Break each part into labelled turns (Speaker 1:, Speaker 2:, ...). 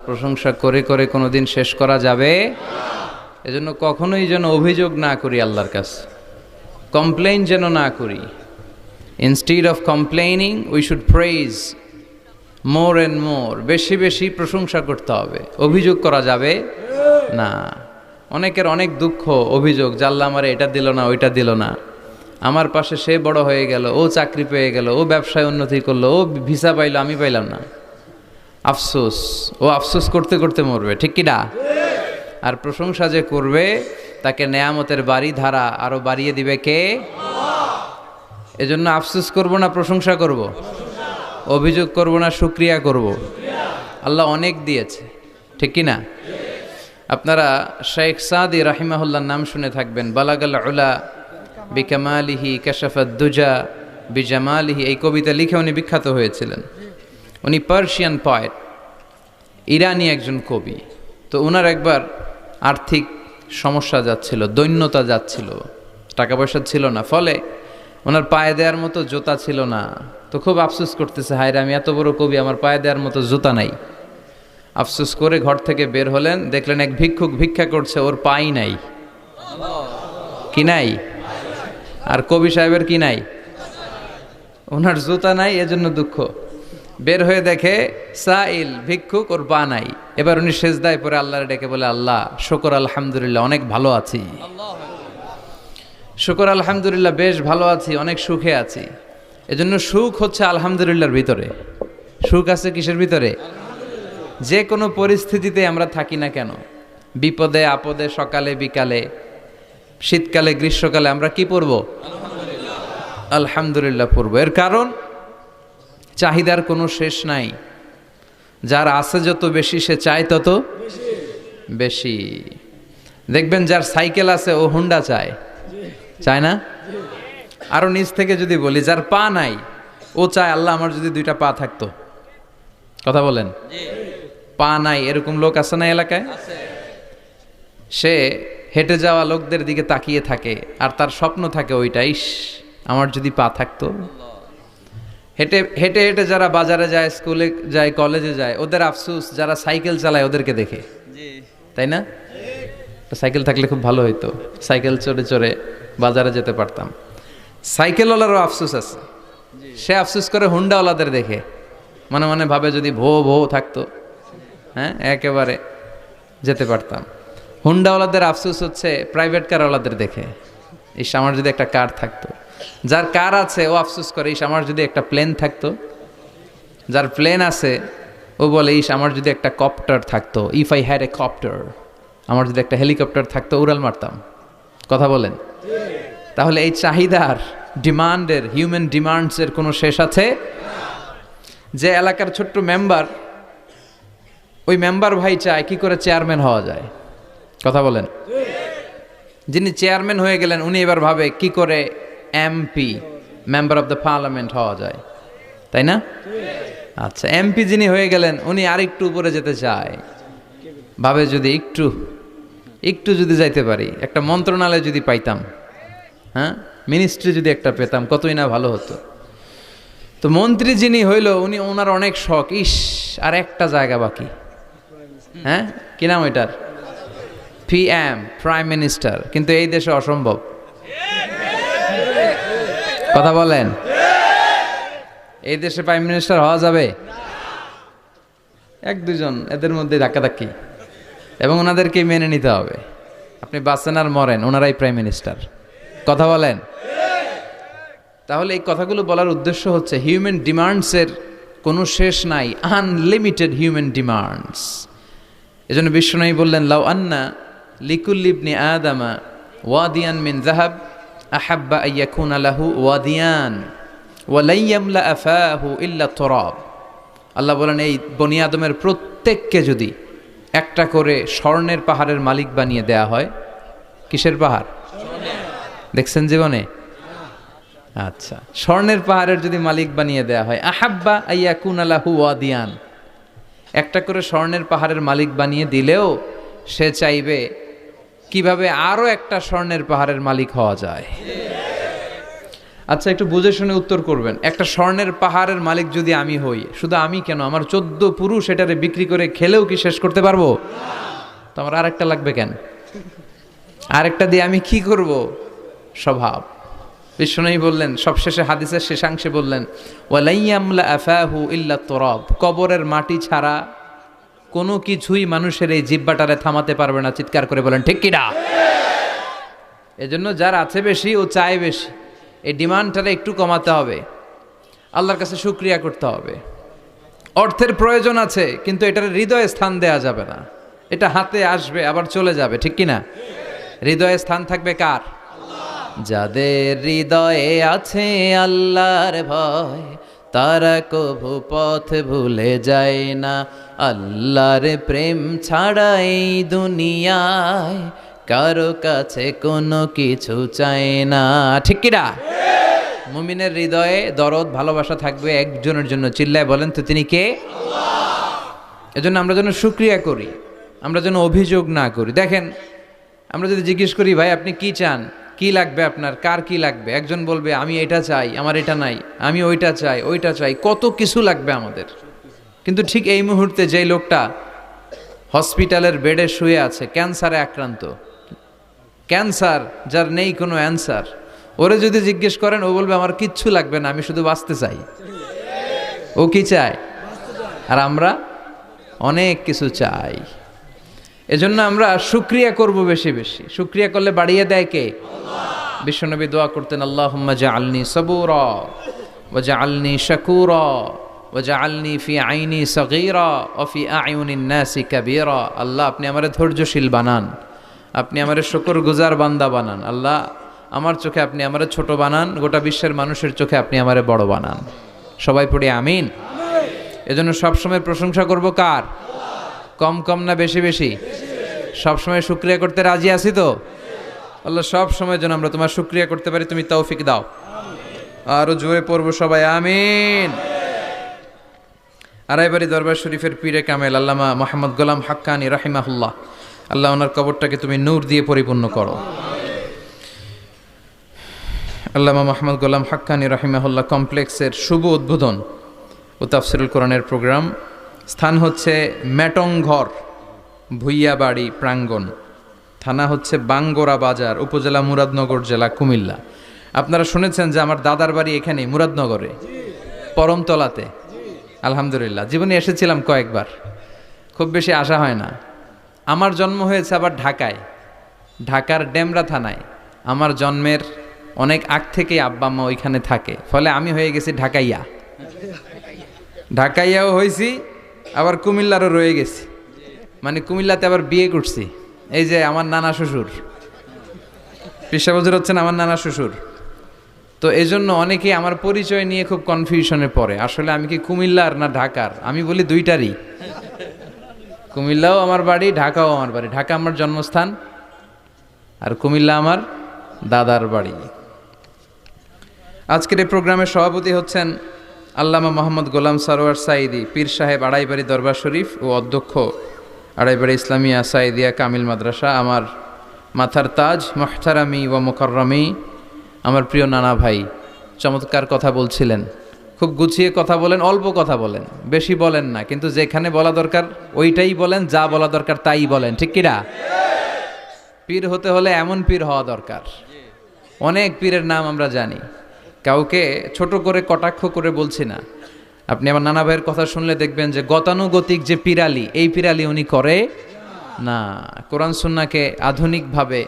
Speaker 1: প্রশংসা করে করে কোনোদিন শেষ করা যাবে? এজন্য কখনোই যেন অভিযোগ না করি আল্লাহর কাছে, কমপ্লেইন যেন না করি। Instead of complaining we should praise more and more, বেশি বেশি প্রশংসা করতে হবে। অভিযোগ করা যাবে না। অনেকের অনেক দুঃখ, অভিযোগ, জাল্লা আমারে এটা দিল না, ওইটা দিল না, আমার পাশে সে বড় হয়ে গেল, ও চাকরি পেয়ে গেল, ও ব্যবসায় উন্নতি করলো, ও ভিসা পাইলো, আমি পাইলাম না। আফসোস, ও আফসোস করতে করতে মরবে, ঠিক কি না? আর প্রশংসা যে করবে তাকে নেয়ামতের বাড়ি ধারা আরো বাড়িয়ে দিবে কে? এজন্য আফসোস করব না প্রশংসা করব? অভিযোগ করব না শুকরিয়া করব? আল্লাহ অনেক দিয়েছে, ঠিক কি না? আপনারা শেখ সাদি রাহিমাহুল্লাহর নাম শুনে থাকবেন। বালাগাল উলা বিকামালিহি কাশাফাদ দুজা বিজামালিহি, এই কবিতা লিখে উনি বিখ্যাত হয়েছিলেন। উনি পার্সিয়ান পয়েট, ইরানি একজন কবি। তো ওনার একবার আর্থিক সমস্যা যাচ্ছিল, দৈন্যতা যাচ্ছিল, টাকা পয়সা ছিল না, ফলে ওনার পায়ে দেওয়ার মতো জুতা ছিল না। তো খুব আফসোস করতেছে, হায় রে, আমি এত বড় কবি, আমার পায়ে দেওয়ার মতো জুতা নাই। আফসোস করে ঘর থেকে বের হলেন, দেখলেন এক ভিক্ষুক ভিক্ষা করছে, ওর পাই নাই। কি নাই? আর কবি সাহেবের কি নাই? ওনার জুতা নাই, এজন্য দুঃখ। বের হয়ে দেখে সাইল ভিক্ষুক, ওর পা নাই। এবার উনি সেজদায় পরে আল্লাহর ডেকে বলে, আল্লাহ শুকর আলহামদুলিল্লাহ, অনেক ভালো আছি। শুকর আলহামদুলিল্লাহ, বেশ ভালো আছি, অনেক সুখে আছি। এজন্য সুখ হচ্ছে আলহামদুলিল্লাহর ভিতরে। সুখ আছে কিসের ভিতরে? যে কোনো পরিস্থিতিতে আমরা থাকি না কেন, বিপদে আপদে, সকালে বিকালে, শীতকালে গ্রীষ্মকালে, আমরা কি পড়ব? আলহামদুলিল্লাহ পড়ব। এর কারণ চাহিদার কোনো শেষ নাই। যার আছে যত বেশি, সে চায় তত বেশি। দেখবেন যার সাইকেল আছে ও হুন্ডা চায়, চায় না? আরো নিচ থেকে যদি বলি, যার পা নাই ও চায়, আল্লাহ আমার যদি দুইটা পা থাকতো। কথা বলেন? পা নাই এরকম লোক আছে না এলাকায়? সে হেঁটে যাওয়া লোকদের দিকে তাকিয়ে থাকে, আর তার স্বপ্ন থাকে ওইটাই, আমার যদি পা থাকতো। হেঁটে হেঁটে হেঁটে যারা বাজারে যায়, স্কুলে যায়, কলেজে যায়, ওদের আফসোস যারা সাইকেল চালায় ওদেরকে দেখে, তাই না? সাইকেল থাকলে খুব ভালো হইতো, সাইকেল চড়ে চড়ে বাজারে যেতে পারতাম। সাইকেলওয়ালারও আফসোস আছে, সে আফসোস করে হুন্ডাওয়ালাদের দেখে, মনে মনে ভাবে যদি ভো ভো থাকতো, হ্যাঁ, একেবারে যেতে পারতাম। হুন্ডাওয়ালাদের আফসোস হচ্ছে প্রাইভেট কারওয়ালাদের দেখে, ইস আমার যদি একটা কার থাকতো। যার কার আছে ও আফসোস করে, ইস আমার যদি একটা প্লেন থাকতো। যার প্লেন আছে ও বলে, ইস আমার যদি একটা কপ্টার থাকতো, if I had a copter, আমার যদি একটা হেলিকপ্টার থাকতো, উড়াল মারতাম। কথা বলেন? তাহলে এই চাহিদার, ডিমান্ডের, হিউম্যান ডিমান্ডসের কোনো শেষ আছে? যে এলাকার ছোট্ট মেম্বার, ওই মেম্বার ভাই চায় কি করে চেয়ারম্যান হওয়া যায়। কথা বলেন? যিনি চেয়ারম্যান হয়ে গেলেন উনি এবার ভাবে কি করে MP, member of the parliament হওয়া যায়, তাই না? আচ্ছা, এমপি যিনি হয়ে গেলেন উনি আরেকটু উপরে যেতে চায়, ভাবে যদি একটু যদি যাইতে পারি, একটা মন্ত্রণালয় যদি পাইতাম, হ্যাঁ, মিনিস্ট্রি যদি একটা পেতাম, কতই না ভালো হতো। তো মন্ত্রী যিনি হইল উনি, ওনার অনেক শখ, ইস আর একটা জায়গা বাকি, হ্যাঁ, কি নাম ওইটার? PM, prime minister. কিন্তু এই দেশে অসম্ভব। কথা বলেন? এই দেশে প্রাইম মিনিস্টার হওয়া যাবে? এক দুজন এদের মধ্যে ধাক্কাধাক্কি, এবং ওনাদেরকে মেনে নিতে হবে। আপনি বাঁচেন আর মরেন, ওনারাই প্রাইম মিনিস্টার। কথা বলেন? তাহলে এই কথাগুলো বলার উদ্দেশ্য হচ্ছে হিউম্যান ডিমান্ডসের কোনো শেষ নাই, আনলিমিটেড হিউম্যান ডিমান্ডস। এজন্য বিশ্বনবী বললেন, লাউ আন্না লিকুল্লি ইবনি আদামা ওয়াদিয়ান মিন যাহাব আহাব্বা আইয়াকুনা লাহু ওয়াদিয়ান ওয়া লা ইয়ামলা আফাহু ইল্লা তুরাব। আল্লাহ বলেন, এই বনি আদমের প্রত্যেককে যদি একটা করে স্বর্ণের পাহাড়ের মালিক বানিয়ে দেয়া হয়। কিসের পাহাড় দেখছেন জীবনে? আচ্ছা, স্বর্ণের পাহাড়ের যদি মালিক বানিয়ে দেয়া হয়, আহাব্বা আইয়াকুনা লাহু ওয়াদিয়ান, একটা করে স্বর্ণের পাহাড়ের মালিক বানিয়ে দিলেও সে চাইবে কিভাবে আরো একটা স্বর্ণের পাহাড়ের মালিক হওয়া যায়। আচ্ছা, একটু বুঝে শুনে উত্তর করবেন। একটা স্বর্ণের পাহাড়ের মালিক যদি আমি হই, শুধু আমি কেন, আমার 14 পুরুষ এটারে বিক্রি করে খেলেও কি শেষ করতে পারবো? তো আমার আরেকটা লাগবে কেন? আরেকটা দিয়ে আমি কি করব? স্বভাব। বিষ্ণুই বললেন সবশেষে হাদিসের শেষাংশে বললেন, ওয়ালাইয়ামলা আফাহু ইল্লা তুরাব, কবরের মাটি ছাড়া কোনো কিছুই মানুষের এই জিহ্বাটারে থামাতে পারবে না। চিৎকার করে বলেন ঠিক কিনা? এজন্য যার আছে বেশি ও চায় বেশি, এই ডিমান্ডটারে একটু কমাতে হবে, আল্লাহর কাছে শুকরিয়া করতে হবে। অর্থের প্রয়োজন আছে, কিন্তু এটার হৃদয়ে স্থান দেয়া যাবে না। এটা হাতে আসবে আবার চলে যাবে, ঠিক কিনা? হৃদয়ে স্থান থাকবে কার? যাদের হৃদয়ে আছে আল্লাহর ভয়, তারা কভু পথ ভুলে যায় না। আল্লাহর প্রেম ছাড়া এই দুনিয়ায় কারো কাছে কোনো কিছু চায় না, ঠিক কিনা? মুমিনের হৃদয়ে দরদ ভালোবাসা থাকবে একজনের জন্য। চিল্লায় বলেন তো তিনি কে? এজন্য আমরা যেন শুকরিয়া করি, আমরা যেন অভিযোগ না করি। দেখেন, আমরা যদি জিজ্ঞেস করি ভাই আপনি কি চান, কি লাগবে আপনার, কার কি লাগবে, একজন বলবে আমি এটা চাই, আমার এটা নাই, আমি ওইটা চাই, ওইটা চাই, কত কিছু লাগবে আমাদের। কিন্তু ঠিক এই মুহূর্তে যেই লোকটা হসপিটালের বেডে শুয়ে আছে, ক্যান্সারে আক্রান্ত, ক্যান্সার যার নেই কোনো অ্যান্সার, ওরে যদি জিজ্ঞেস করেন ও বলবে আমার কিচ্ছু লাগবে না, আমি শুধু বাঁচতে চাই। ও কি চায়? আর আমরা অনেক কিছু চাই। এজন্য আমরা শুকরিয়া করব বেশি বেশি। শুকরিয়া করলে বাড়িয়ে দেয় কে? বিশ্বনবী দোয়া করতেন, আল্লাহুম্মা জাআলনি সাবুরা ওয়া জাআলনি শাকুরা ওয়া জাআলনি ফি আইনি সগীরা ওয়া ফি আয়ুনিন নাসি কাবীরা। আল্লাহ আপনি আমারে ধৈর্যশীল বানান, আপনি আমারে শুকরগুজার বান্দা বানান। আল্লাহ আমার চোখে আপনি আমারে ছোট বানান, গোটা বিশ্বের মানুষের চোখে আপনি আমারে বড় বানান। সবাই পড়ি আমিন। এজন্য সবসময় প্রশংসা করব কার? কম কম না বেশি বেশি? সবসময় শুকরিয়া করতে রাজি আছি তো? আল্লাহ সব সময় যেন আমরা তোমার শুকরিয়া করতে পারি, তুমি তৌফিক দাও। আরো জোরে পড়বো সবাই আমিন। আড়াইবাড়ি দরবার শরীফের পীরে কামেল আল্লামা মোহাম্মদ গোলাম হাক্কানি রাহিমাহুল্লাহ, আল্লাহ ওনার কবরটাকে তুমি নূর দিয়ে পরিপূর্ণ করো। আল্লামা মোহাম্মদ গোলাম হাক্কানি রাহিমাহুল্লাহ কমপ্লেক্সের শুভ উদ্বোধন ও তাফসিরুল কোরআনের প্রোগ্রাম। স্থান হচ্ছে মেটংঘর ভুইয়াবাড়ি প্রাঙ্গণ, থানা হচ্ছে বাঙ্গোরা বাজার, উপজেলা মুরাদনগর, জেলা কুমিল্লা। আপনারা শুনেছেন যে আমার দাদার বাড়ি এখানে মুরাদনগরে পরমতলাতে। আলহামদুলিল্লাহ, জীবনে এসেছিলাম কয়েকবার, খুব বেশি আসা হয় না। আমার জন্ম হয়েছে আবার ঢাকায়, ঢাকার ডেমরা থানায়। আমার জন্মের অনেক আগ থেকেই আব্বা আম্মা ওইখানে থাকে, ফলে আমি হয়ে গেছি ঢাকাইয়া। ঢাকাইয়াও হয়েছি, আবার কুমিল্লারও রয়ে গেছি, মানে কুমিল্লাতে আবার বিয়ে করছি। এই যে আমার নানা শ্বশুর, পেশা বছর হচ্ছেন আমার নানা শ্বশুর। তো এই জন্য অনেকেই আমার পরিচয় নিয়ে খুব কনফিউশনে পড়ে, আসলে আমি কি কুমিল্লার না ঢাকার। আমি বলি দুইটারই, কুমিল্লাও আমার বাড়ি, ঢাকাও আমার বাড়ি। ঢাকা আমার জন্মস্থান, আর কুমিল্লা আমার দাদার বাড়ি। আজকের এই প্রোগ্রামের সভাপতি হচ্ছেন আল্লামা মোহাম্মদ গোলাম সরোয়ার সাঈদী পীর সাহেব, আড়াইবাড়ি দরবার শরীফ, ও অধ্যক্ষ আড়াইবাড়ি ইসলামিয়া সাঈদিয়া কামিল মাদ্রাসা। আমার মাথার তাজ, মুহতারামি ওয়া মুকাররামি, আমার প্রিয় নানা ভাই চমৎকার কথা বলছিলেন, খুব গুছিয়ে কথা বলেন, অল্প কথা বলেন, বেশি বলেন না, কিন্তু যেখানে বলা দরকার ওইটাই বলেন, যা বলা দরকার তাই বলেন, ঠিক কিনা? পীর হতে হলে এমন পীর হওয়া দরকার। অনেক পীরের নাম আমরা জানি, কাউকে ছোট করে কটাক্ষ করে বলছি না। আপনি আমার নানা ভাইয়ের কথা শুনলে দেখবেন যে গতানুগতিক যে পিরালি, এই পিরালি উনি করে না। কোরআন সুন্নাহকে আধুনিকভাবে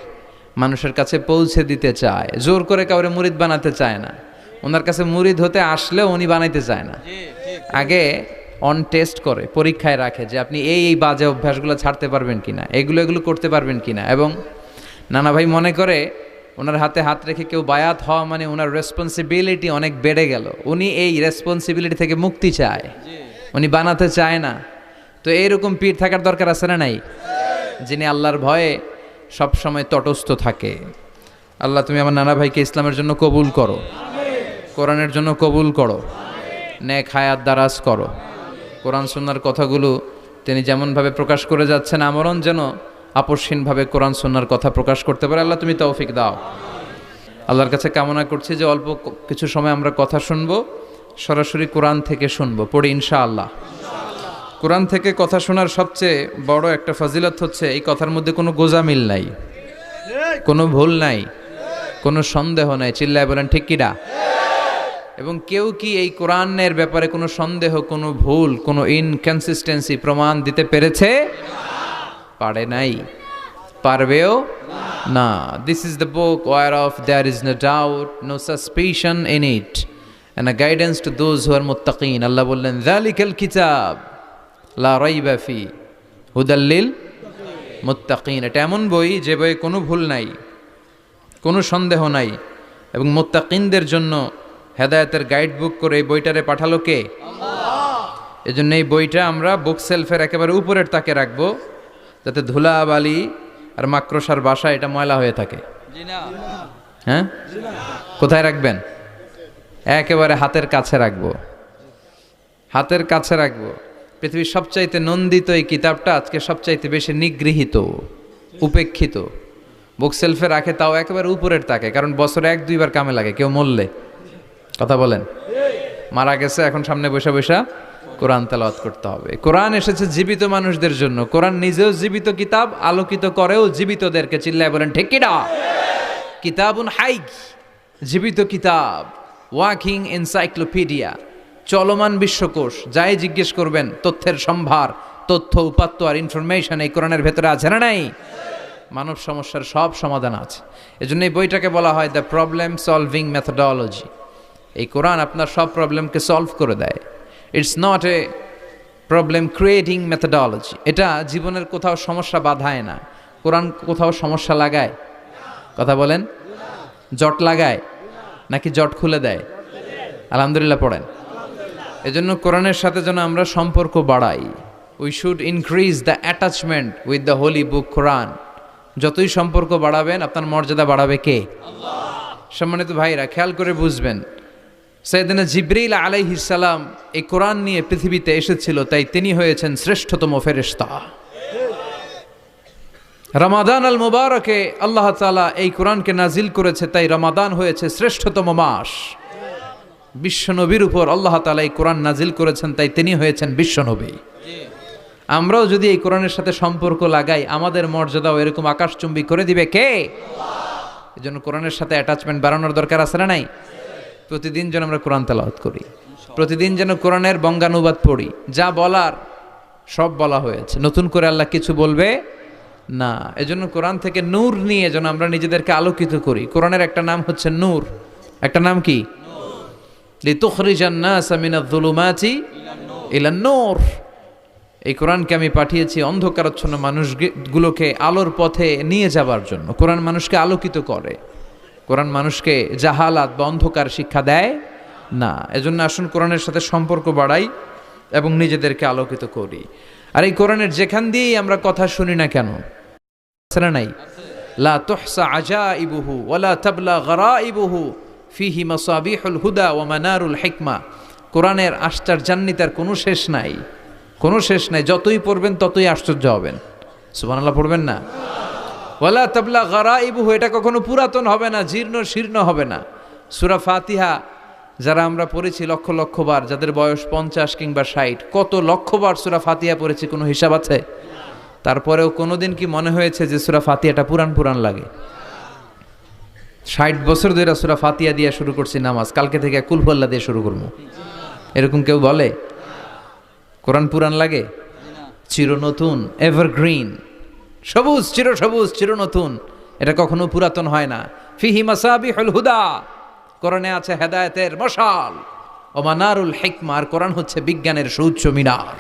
Speaker 1: মানুষের কাছে পৌঁছে দিতে চায়, জোর করে কাউরে মুরিদ বানাতে চায় না। ওনার কাছে মুরিদ হতে আসলেও উনি বানাইতে চায় না, আগে অন টেস্ট করে, পরীক্ষায় রাখে যে আপনি এই বাজে অভ্যাসগুলো ছাড়তে পারবেন কিনা, এগুলো করতে পারবেন কিনা। এবং নানা ভাই মনে করে ওনার হাতে হাত রেখে কেউ বায়াত হওয়া মানে ওনার রেসপন্সিবিলিটি অনেক বেড়ে গেল। উনি এই রেসপন্সিবিলিটি থেকে মুক্তি চায়, উনি বানাতে চায় না। তো এইরকম পীর থাকার দরকার আছে না নাই? যিনি আল্লাহর ভয়ে সব সময় তটস্থ থাকে। আল্লাহ তুমি আমার নানা ভাইকে ইসলামের জন্য কবুল করো, কোরআনের জন্য কবুল করো, নেক হায়াত দারাজ করো। কোরআন সুন্নাহর কথাগুলো তিনি যেমনভাবে প্রকাশ করে যাচ্ছেন, আমরণ যেন আপসহীনভাবে কোরআন সুন্নাহর কথা প্রকাশ করতে পারে। আল্লাহ তুমি তৌফিক দাও। আল্লাহর কাছে কামনা করছি যে অল্প কিছু সময় আমরা কথা শুনবো, সরাসরি কোরআন থেকে শুনবো, পড়ি ইনশাআল্লাহ। কোরআন থেকে কথা শোনার সবচেয়ে বড় একটা ফজিলত হচ্ছে এই কথার মধ্যে কোনো গোজামিল নাই, কোনো ভুল নাই, কোনো সন্দেহ নাই। চিল্লায় বলেন ঠিক কিনা? এবং কেউ কি এই কোরআনের ব্যাপারে কোনো সন্দেহ, কোনো ভুল, কোনো ইনকনসিস্টেন্সি প্রমাণ দিতে পেরেছে? পারে নাই, পারবেও না। This is the book whereof there is no doubt, no suspicion in it, and a guidance to those who are muttaqin. আল্লাহ বললেন যালিকাল কিতাব লা রাইবা ফি হুদাল লিল মুত্তাকিন। এটা এমন বই যে বইয়ে কোনো ভুল নাই, কোনো সন্দেহ নাই, এবং মুত্তাকিনদের জন্য হেদায়েতের গাইড বুক করে এই বইটারে পাঠালো কে? আল্লাহ। এজন্য এই বইটা আমরা বুক সেলফের একেবারে উপরের তাকে রাখবো, যাতে ধুলা বালি আর মাকড়সার বাসা এটা ময়লা হয়ে থাকে। হ্যাঁ, কোথায় রাখবেন? একেবারে হাতের কাছে রাখবো, হাতের কাছে রাখবো। পৃথিবীর সবচাইতে নন্দিত এই কিতাবটা আজকে সবচাইতে বেশি নিগৃহীত, উপেক্ষিত। বুক সেলফে রাখে, তাও একেবারে উপরের তাকে, কারণ বছরে 1-2 বার কামে লাগে। কেউ মরলে, কথা বলেন, মারা গেছে, এখন সামনে বসে বসে কোরআন তেলাওয়াত করতে হবে। কোরআন এসেছে জীবিত মানুষদের জন্য। কোরআন নিজেও জীবিত কিতাব, আলোকিত করেও জীবিতদেরকে। চিল্লায় বলেন ঠিক কিনা? কিতাবুন হাই, জীবিত কিতাব, ওয়াকিং এনসাইক্লোপিডিয়া, চলমান বিশ্বকোষ। যাই জিজ্ঞেস করবেন তথ্যের সম্ভার, তথ্য উপাত্ত আর ইনফরমেশন এই কোরআনের ভেতরে আছে না নাই? মানব সমস্যার সব সমাধান আছে। এজন্য এই বইটাকে বলা হয় দ্য প্রবলেম সলভিং মেথোডোলজি। এই কোরআন আপনার সব প্রবলেমকে সলভ করে দেয়। It's not a problem creating methodology. এটা জীবনের কোথাও সমস্যা বাধায় না। কোরআন কোথাও সমস্যা লাগায়? কথা বলেন, জট লাগায় নাকি জট খুলে দেয়? আলহামদুলিল্লাহ পড়েন। এজন্য কোরআনের সাথে যেন আমরা সম্পর্ক বাড়াই। We should increase the attachment with the holy book Quran. যতই সম্পর্ক বাড়াবেন আপনার মর্যাদা বাড়াবে কে? আল্লাহ। সম্মানিত ভাইরা, খেয়াল করে বুঝবেন, সাইয়েদনা জিবরিল আলাইহিস সালাম এই কোরআন নিয়ে পৃথিবীতে এসেছিল, তাই তিনি হয়েছেন শ্রেষ্ঠতম ফেরেশতা। রমাদান আল মুবারকে আল্লাহ তাআলা এই কোরআনকে নাজিল করেছে, তাই রমাদান হয়েছে শ্রেষ্ঠতম মাস। বিশ্বনবীর উপর আল্লাহ তাআলা এই কোরআন নাজিল করেছেন, তাই তিনি হয়েছেন বিশ্বনবী। আমরাও যদি এই কোরআনের সাথে সম্পর্ক লাগাই, আমাদের মর্যাদাও এরকম আকাশচুম্বী করে দিবে কে? আল্লাহ। এজন্য কোরআনের সাথে অ্যাটাচমেন্ট বাড়ানোর দরকার আছে না নাই? প্রতিদিন যেন আমরা কোরআন তেলাওয়াত করি, প্রতিদিন যেন কোরআনের বঙ্গানুবাদ পড়ি। যা বলার সব বলা হয়েছে, নতুন করে আল্লাহ কিছু বলবে না। এজন্য কোরআন থেকে নূর নিয়ে যেন আমরা নিজেদেরকে আলোকিত করি। কোরআনের একটা নাম হচ্ছে নূর। একটা নাম কি? লিতুখরিজান নাসা মিনাজ যুলুমাতি ইলান নূর। এই কোরআনকে আমি পাঠিয়েছি অন্ধকারাচ্ছন্ন মানুষগুলোকে আলোর পথে নিয়ে যাবার জন্য। কোরআন মানুষকে আলোকিত করে, কোরআন মানুষকে জাহালাত বা অন্ধকার শিক্ষা দেয় না। এজন্য আসুন কোরআনের সাথে সম্পর্ক বাড়াই এবং নিজেদেরকে আলোকিত করি। আর এই কোরআনের যেখান দিয়েই আমরা কথা শুনি না কেন, নাই লা তুহসা আজাইবুহু ওয়ালা তাবলা গরাইবুহু ফিহি মাসাবিহুল হুদা ওয়া মানারুল হিকমা। কোরআনের আশ্চর্যান্বিতার কোনো শেষ নাই, কোনো শেষ নাই। যতই পড়বেন ততই আশ্চর্য হবেন। সুবহানাল্লাহ পড়বেন না? ওয়ালা তাবলা গরাইবুহু, এটা কখনো পুরাতন হবে না, জীর্ণ শীর্ণ হবে না। সূরা ফাতিহা যারা আমরা পড়েছি লক্ষ লক্ষ বার, যাদের বয়স 50 কিংবা 60, কত লক্ষবার সূরা ফাতিহা পড়েছি, কোনো হিসাব আছে? তারপরেও কোনোদিন কি মনে হয়েছে যে সূরা ফাতিহাটা পুরান পুরান লাগে? 60 বছর ধরে সূরা ফাতিহা দিয়ে শুরু করছি নামাজ, কালকে থেকে কুল হুয়াল্লাহ দিয়ে শুরু করবো, এরকম কেউ বলে? কোরআন পুরান লাগে? চির নতুন, এভারগ্রিন, সবুজ, চির সবুজ, চির নতুন। এটা কখনো পুরাতন হয় না। ফিহি মাসাবিহুল হুদা, কোরআনে আছে হেদায়েতের মশাল। ও মানারুল হিকমা, আর কোরআন হচ্ছে বিজ্ঞানের সুউচ্চ মিনার।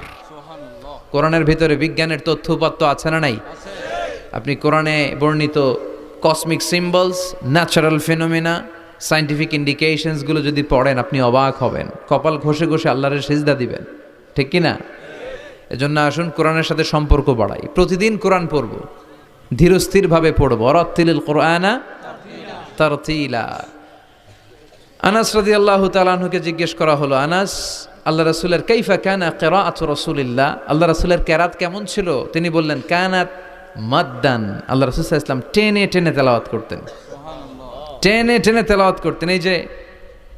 Speaker 1: কোরআনের ভিতরে বিজ্ঞানের তথ্য উপাত্ত আছে না নাই? আপনি কোরআনে বর্ণিত cosmic symbols, natural phenomena, scientific ইন্ডিকেশনসগুলো যদি পড়েন আপনি অবাক হবেন, কপাল ঘষে ঘষে আল্লাহর সিজদা দিবেন, ঠিক কি না? এজন্য আসুন কোরআনের সাথে সম্পর্ক বাড়াই। প্রতিদিন কোরআন পড়ব, ধীরস্থিরভাবে পড়ব। ওয়ারাত্তিলিল কোরআনা তারতিলা। আনাস রাদিয়াল্লাহু তাআলা আনহুকে জিজ্ঞেস করা হলো, আনাস, আল্লাহ রাসূলের কাইফা কানা কিরাআতু রাসূলিল্লাহ, আল্লাহ রাসূলের কিরাত কেমন ছিল? তিনি বললেন কানাত মাদ্দান, আল্লাহ রাসূল সাল্লাল্লাহু আলাইহি ওয়াসাল্লাম টেনে টেনে তেলাওয়াত করতেন। টেনে টেনে তেলাওয়াত করতেন। এই যে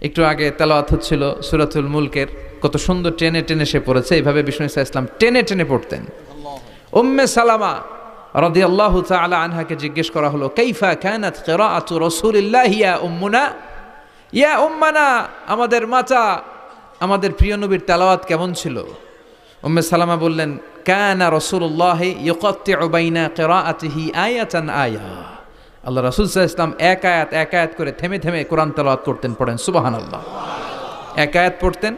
Speaker 1: একটু আগে তেলাওয়াত হচ্ছিল সূরাতুল মুলকের, কত সুন্দর টেনে টেনে সে পড়েছে। এইভাবে বিষ্ণু ইসা ইসলাম টেনে টেনে পড়তেন। উম্মে সালামা রাদিয়াল্লাহু তাআলা আনহাকে জিজ্ঞেস করা হলো, কাইফা কানাত কিরাআতু রাসূলিল্লাহি ইয়া উম্মুনা, ইয়া উম্মানা, আমাদের মাতা, আমাদের প্রিয় নবীর তেলাওয়াত কেমন ছিল? উম্মে সালামা বললেন, কানা রাসূলুল্লাহি ইউকাত্তিউ বাইনা কিরাআতিহি আয়াতান আয়া, আল্লাহ রাসূল সাল্লাল্লাহু আলাইহি ওয়াসাল্লাম এক আয়াত করে থেমে থেমে কোরআন তেলাওয়াত করতেন। পড়েন সুবহানাল্লাহ। এক আয়াত পড়তেন,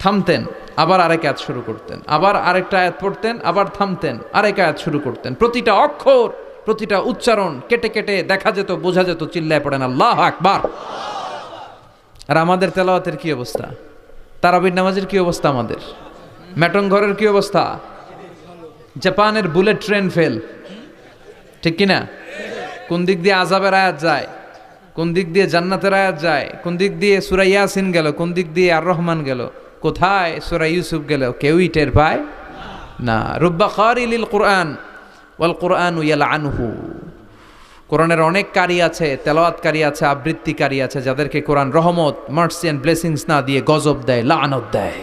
Speaker 1: থামতেন, আবার আরেক আয়াত শুরু করতেন, আবার আরেকটা আয়াত পড়তেন, আবার থামতেন, আরেক আয়াত শুরু করতেন। প্রতিটা অক্ষর, প্রতিটা উচ্চারণ কেটে কেটে দেখা যেত, বোঝা যেত। চিল্লায় পড়েন আল্লাহু আকবার। আর আমাদের তেলাওয়াতের কি অবস্থা? তারাবির নামাজের কি অবস্থা? আমাদের ম্যাটন ঘরের কি অবস্থা? জাপানের বুলেট ট্রেন ফেল, ঠিক কিনা? কোন দিক দিয়ে আযাবের আয়াত যায়, কোন দিক দিয়ে জান্নাতের আয়াত যায়, কোন দিক দিয়ে সূরা ইয়াসিন গেল, কোন দিক দিয়ে আর রহমান গেল, কোথায় সূরা ইউসুফ গেল, কেউই টের পায় না। রুব্বা কারি লিল কুরআন ওয়াল কুরআনু ইয়ালআনহু, কোরআনের অনেক কারি আছে, তেলাওয়াতকারী আছে, আবৃত্তিকারী আছে, যাদেরকে কোরআন রহমত, মার্সি এন্ড ব্লেসিংস না দিয়ে গজব দেয়, লাআনত দেয়।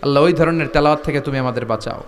Speaker 1: আল্লাহ ওই ধরনের তেলাওয়াত থেকে তুমি আমাদের বাঁচাও।